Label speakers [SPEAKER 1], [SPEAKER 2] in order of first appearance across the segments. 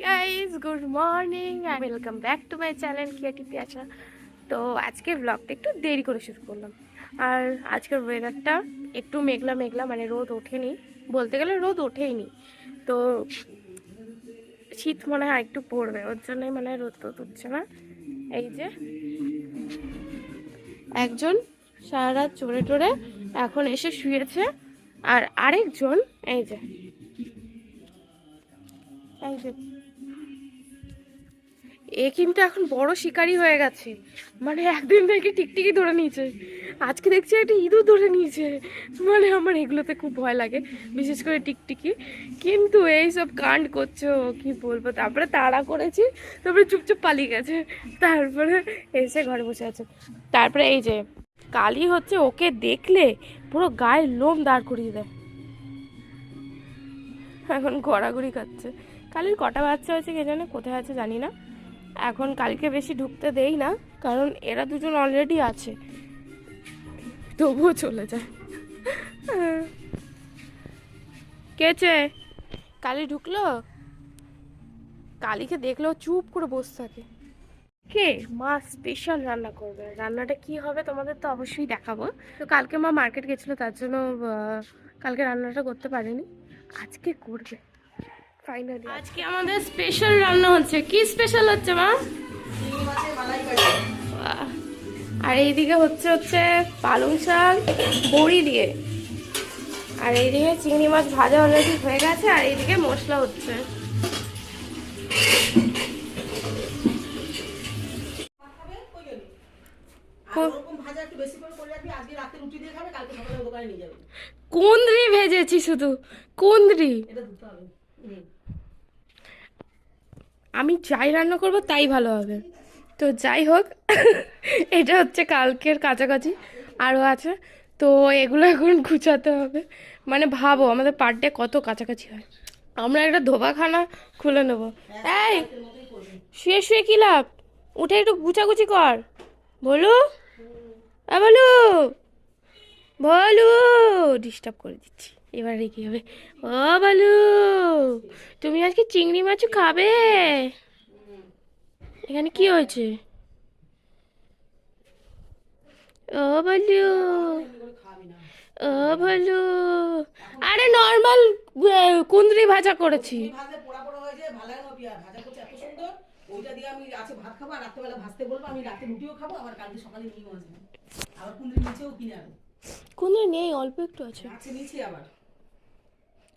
[SPEAKER 1] Guys, good morning and welcome back to my channel creative পিয়াচা। তো আজকের ব্লগটা একটু দেরি করে শুরু করলাম। আর আজকের ওয়েদারটা একটু মেঘলা মেঘলা, মানে রোদ ওঠেনি, বলতে গেলে রোদ ওঠেইনি। তো শীত মনে হয় একটু পড়বে, ওর জন্যই মানে রোদ রোদ উঠছে না। এই যে একজন সারা রাত চড়ে টরে এখন এসে শুয়েছে, আর আরেকজন এই যে এই যে এ কিন্তু এখন বড় শিকারী হয়ে গেছে। মানে একদিন থেকে টিকটিকি ধরে নিয়েছে, আজকে দেখছি একটা ইঁদুর ধরে নিয়েছে। মানে আমার এগুলোতে খুব ভয় লাগে, বিশেষ করে টিকটিকি। কিন্তু এই সব কাণ্ড করছো কি বলবো। তারপরে তাড়া করেছি, তারপরে চুপচাপ পালিয়ে গেছে, তারপরে এসে ঘরে বসে আছে। তারপরে এই যে কালি হচ্ছে, ওকে দেখলে পুরো গায়ের লোম দাঁড় করিয়ে দেয়। এখন গড়াগড়ি খাচ্ছে। কালির কটা বাচ্চা হয়েছে কে জানে, কোথায় আছে জানি না। এখন কালকে বেশি ঢুকতে দেই না, কারণ এরা দুজন অলরেডি আছে, তবুও চলে যায়। কেছে কালি ঢুকলো, কালিকে দেখলেও চুপ করে বসে থাকে। কে মা স্পেশাল রান্না করবে, রান্নাটা কি হবে তোমাদের তো অবশ্যই দেখাবো। তো কালকে মা মার্কেট গেছিলো, তার জন্য কালকে রান্নাটা করতে পারেনি, আজকে করবে ফাইনালি। আজকে আমাদের স্পেশাল রান্না হচ্ছে। কি স্পেশাল হচ্ছে মা? আর এইদিকে হচ্ছে হচ্ছে পালং শাক বড়ি দিয়ে, আর এইদিকে চিংড়ি মাছ ভাজা অলরেডি হয়ে গেছে, আর এইদিকে মশলা হচ্ছে। কুন্দ্রি ভেজেছি, শুধু কুন্দ্রি। আমি যাই রান্না করবো তাই ভালো হবে। তো যাই হোক, এটা হচ্ছে কালকের কাছাকাছি, আরও আছে। তো এগুলো এখন গুছাতে হবে। মানে ভাবো আমাদের পার ডে কত কাছাকাছি হয়। আমরা একটা ধোবাখানা খুলে নেবো। এই শুয়ে শুয়ে কি লাভ, উঠে একটু গুছাগুছি কর। বলু বলু বলু, ডিস্টার্ব করে দিচ্ছি, এবার রেখে হবে। ও বলু, তুমি আজকে চিংড়ি মাছ খাবে? এখানে কি হয়েছে? ও বলু, ও বলু, আরে নর্মাল কুঁদরি ভাজা করেছি। কুঁদরি নেই, অল্প একটু আছে।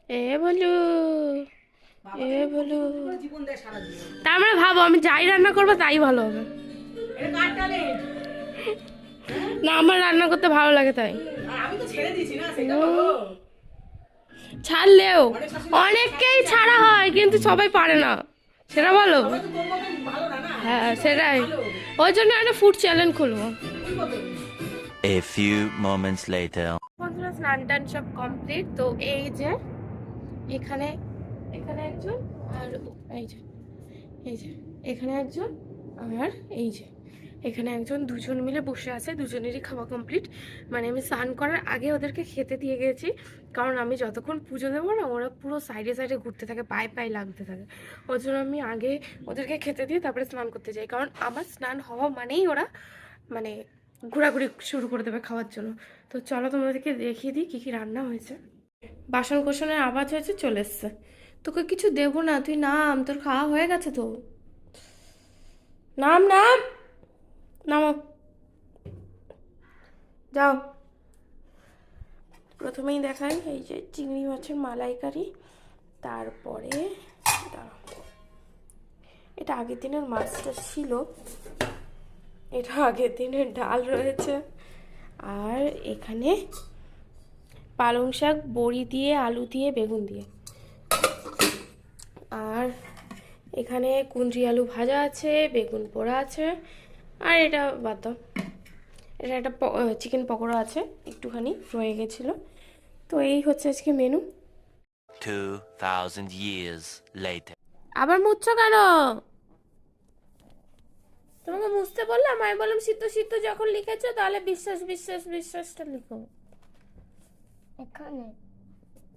[SPEAKER 1] এ বলু, এ বলু, তার মানে ভাবো আমি যাই রান্না করবো তাই ভালো হবে। না, আমার রান্না করতে ভালো লাগে তাই। ছাড়লেও অনেককেই ছাড়া হয়, কিন্তু সবাই পারে না, সেটা ভালো। হ্যাঁ সেটাই, ওই জন্য একটা ফুড চ্যালেঞ্জ খুলবো।
[SPEAKER 2] A few moments later.
[SPEAKER 1] বন্ধুরা স্নান টান সব কমপ্লিট। তো এই যে এখানে এখানে একজন, আর এই যে এই যে এখানে একজন, আর এই যে এখানে একজন, দুজন মিলে বসে আছে, দুজনেরই খাওয়া কমপ্লিট। মানে আমি স্নান করার আগে ওদেরকে খেতে দিয়ে গেছি, কারণ আমি যতক্ষণ পুজো দেবো না, ওরা পুরো সাইডে সাইডে ঘুরতে থাকে, পায়ে পায়ে লাগতে থাকে। ওই জন্য আমি আগে ওদেরকে খেতে দিয়ে তারপরে স্নান করতে যাই, কারণ আমার স্নান হওয়া মানেই ওরা মানে ঘোরাঘুরি শুরু করে দেবে খাওয়ার জন্য। তো চলো তোমাদেরকে দেখিয়ে দিই কী কী রান্না হয়েছে। বাসন কোসনের আওয়াজ হয়েছে, চলে এসছে। তোকে কিছু দেবো না, তুই নাম, তোর খাওয়া হয়ে গেছে তো। নাম নাম, নামো, যাও। প্রথমেই দেখাই এই যে চিংড়ি মাছের মালাইকারি, তারপরে দাঁড়াও, এটা আগের দিনের মাছটা ছিল, এটা আগের দিনের ডাল রয়েছে, আর এখানে পালং শাক বড়ি দিয়ে, আলু দিয়ে, বেগুন দিয়ে, আর এখানে কুঁদরি আলু ভাজা আছে, বেগুন পোড়া আছে, আর এটা বাদ দাও, এটা একটা চিকেন পকোড়া আছে, একটুখানি রয়ে গেছিলো। তো এই হচ্ছে আজকে মেনু।
[SPEAKER 2] 2000 years later.
[SPEAKER 1] আবার মুছছো কেন? তোমাকে মুছতে বললাম, আমি বললাম সিদ্ধ সিদ্ধ যখন লিখেছো তাহলে বিশ্বাস বিশ্বাস বিশ্বাসটা লিখো। এখানে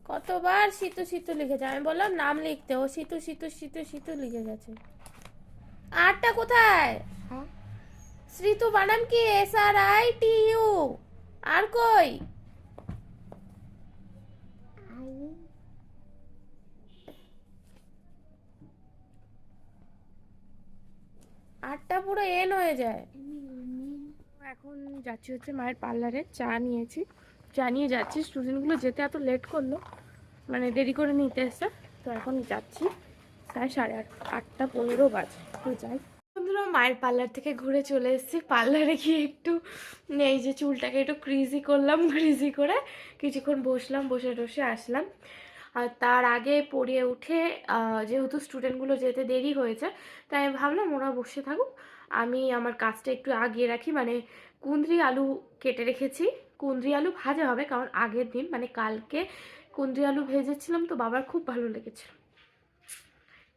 [SPEAKER 1] কতবার সিতু সিতু লিখেছে, আমি বললাম নাম লিখতে, ও সিতু সিতু সিতু সিতু লিখে গেছে। আরটা কোথায়? শ্রীতু বানাম কি? SRITU। আর কই? আরটা পুরো এন হয়ে যায়। এখন যাচ্ছি হচ্ছে মায়ের পার্লারে, চা নিয়েছি, চা নিয়ে যাচ্ছি। স্টুডেন্টগুলো যেতে এত লেট করলো, মানে দেরি করে নিতে এসে, তো এখন যাচ্ছি। প্রায় 8:30 বাজে, তো যাই। বন্ধুরা মায়ের পার্লার থেকে ঘুরে চলে এসেছি। পার্লারে গিয়ে একটু এই যে চুলটাকে একটু ক্রিজি করলাম, ক্রিজি করে কিছুক্ষণ বসলাম, বসে টসে আসলাম। আর তার আগে পড়িয়ে উঠে যেহেতু স্টুডেন্টগুলো যেতে দেরি হয়েছে, তাই আমি ভাবলাম ওরা বসে থাকুক, আমি আমার কাজটা একটু আগিয়ে রাখি। মানে কুঁদরি আলু কেটে রেখেছি, কুঁদরি আলু ভাজা হবে, কারণ আগের দিন মানে কালকে কুঁদরি আলু ভেজেছিলাম, তো বাবার খুব ভালো লেগেছিল।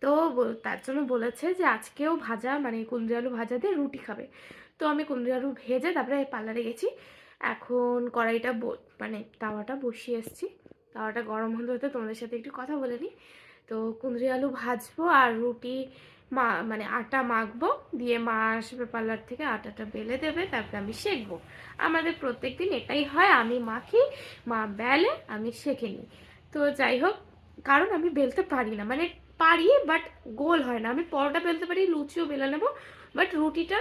[SPEAKER 1] তো তার জন্য বলেছে যে আজকেও ভাজা, মানে কুঁদরি আলু ভাজা দিয়ে রুটি খাবে। তো আমি কুঁদরি আলু ভেজে তারপরে পার্লারে গেছি। এখন কড়াইটা মানে তাওয়াটা বসিয়ে এসেছি, তাওয়াটা গরম হতে হতে তোমাদের সাথে একটু কথা বলে নিই। তো কুঁদরি আলু ভাজবো আর রুটি মানে আটা মাখবো, দিয়ে মা আসবে পার্লার থেকে, আটাটা বেলে দেবে, তারপরে আমি সেঁকবো। আমাদের প্রত্যেক দিন এটাই হয়, আমি মাখি, মা বেলে, আমি সেঁকে নিই। তো যাই হোক, কারণ আমি বেলতে পারি না, মানে পারি বাট গোল হয় না। আমি পরোটা বেলতে পারি, লুচিও বেলে নেবো, বাট রুটিটা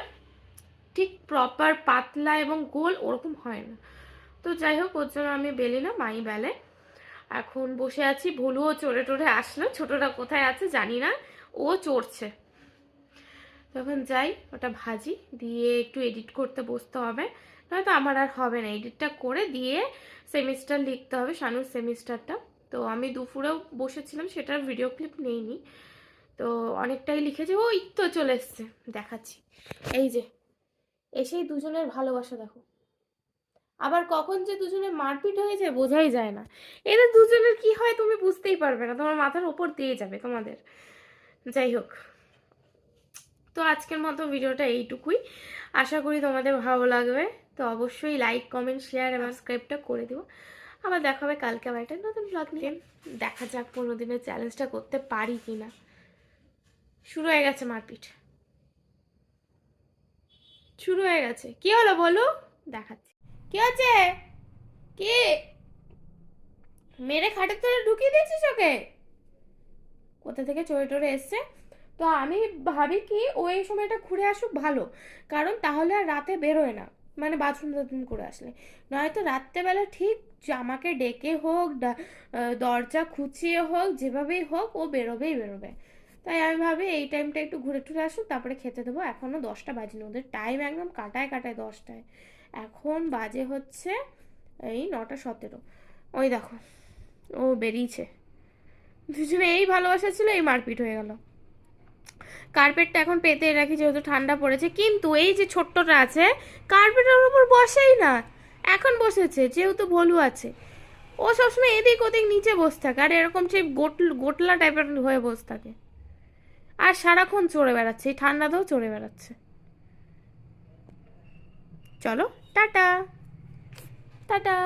[SPEAKER 1] ঠিক প্রপার পাতলা এবং গোল ওরকম হয় না। তো যাই হোক, ওর জন্য আমি বেলি না, মাই বেলে। এখন বসে আছি, ভুলুও চড়ে টড়ে আসলো, ছোটটা কোথায় আছে জানি না, ও চড়ছে। তখন যাই ওটা ভাজি, দিয়ে একটু এডিট করতে বসতে হবে, নয়তো আমার আর হবে না। এডিটটা করে দিয়ে সেমিস্টার লিখতে হবে, শানুর সেমিস্টারটা। তো আমি দুপুরেও বসেছিলাম, সেটার ভিডিও ক্লিপ নেইনি, তো অনেকটাই লিখেছি। ওই তো চলে এসছে, দেখাচ্ছি। এই যে এসেই দুজনের ভালোবাসা দেখো। আবার কখন যে দুজনের মারপিট হয়ে যায় বোঝাই যায় না। এদের দুজনের কি হয় তুমি বুঝতেই পারবে না, তোমার মাথার ওপর দিয়ে যাবে তোমাদের। যাই হোক, তো আজকের মতো ভিডিওটা এইটুকুই, আশা করি তোমাদের ভালো লাগবে। তো অবশ্যই লাইক কমেন্ট শেয়ার এবং সাবস্ক্রাইবটা করে দিও। আবার দেখা হবে কালকে আবার একটা নতুন ব্লগ নিয়ে। দেখা যাক 15 দিনের চ্যালেঞ্জটা করতে পারি কিনা। শুরু হয়ে গেছে মারপিট, শুরু হয়ে গেছে। কি হলো বলো, দেখাচ্ছি। কি হচ্ছে? কি মেরে খাটের তলে ঢুকিয়ে দিয়েছিস ওকে? কোথা থেকে চড়ে টরে এসছে। তো আমি ভাবি কি ও এই সময়টা ঘুরে আসুক ভালো, কারণ তাহলে আর রাতে বেরোয় না, মানে বাথরুম টাথরুম করে আসলে। নয়তো রাত্রেবেলা ঠিক আমাকে ডেকে হোক, দরজা খুঁচিয়ে হোক, যেভাবেই হোক ও বেরোবেই বেরোবে। তাই আমি ভাবি এই টাইমটা একটু ঘুরে টুরে আসুক, তারপরে খেতে দেবো। এখনও 10টা বাজেনি, ওদের টাইম একদম কাটায় কাটায় 10টায়। এখন বাজে হচ্ছে এই 9:17। ওই দেখো ও বেরিয়েছে। দুজনে এই ভালোবাসা ছিল, এই মারপিট হয়ে গেল। কার্পেটটা এখন পেতে রাখি যেহেতু ঠান্ডা পড়েছে, কিন্তু এই যে ছোট্টটা আছে কার্পেটের উপর বসেই না, এখন বসেছে যেহেতু ভলু আছে। ও সবসময় এদিক ওদিক নিচে বসে থাকে, আর এরকম সেই গোটলা টাইপের হয়ে বসে থাকে, আর সারাক্ষণ চড়ে বেড়াচ্ছে, এই ঠান্ডাতেও চড়ে বেড়াচ্ছে। চলো টাটা, টাটা।